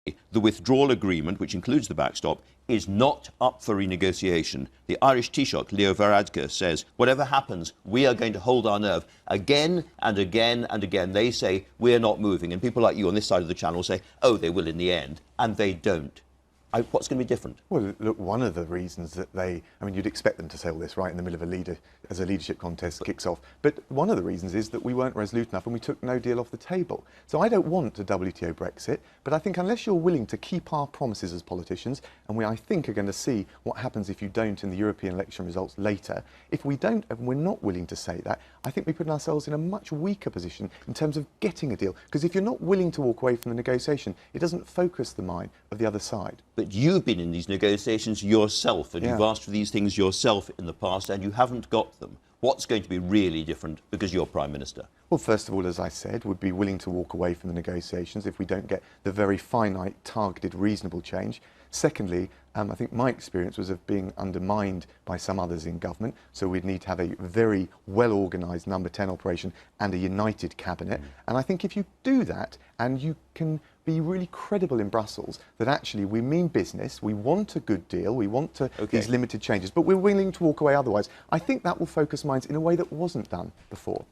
The withdrawal agreement, which includes the backstop, is not up for renegotiation. The Irish Taoiseach, Leo Varadkar, says, whatever happens, we are going to hold our nerve again and again and again. They say, we're not moving. And people like you on this side of the channel say, oh, they will in the end. And they don't. What's going to be different? Well, look, one of the reasons that you'd expect them to say all this right in the middle of as a leadership contest kicks off. But one of the reasons is that we weren't resolute enough and we took no deal off the table. So I don't want a WTO Brexit, but I think unless you're willing to keep our promises as politicians, and I think are going to see what happens if you don't in the European election results later, if we don't and we're not willing to say that, I think we put ourselves in a much weaker position in terms of getting a deal. Because if you're not willing to walk away from the negotiation, it doesn't focus the mind of the other side. But you've been in these negotiations yourself, and you've asked for these things yourself in the past, and you haven't got them. What's going to be really different because you're Prime Minister? Well, first of all, as I said, we'd be willing to walk away from the negotiations if we don't get the very finite, targeted, reasonable change. Secondly, I think my experience was of being undermined by some others in government, so we'd need to have a very well-organised number 10 operation and a united cabinet. And I think if you do that and you can be really credible in Brussels that actually we mean business, we want a good deal, we want these limited changes, but we're willing to walk away otherwise, I think that will focus minds in a way that wasn't done before.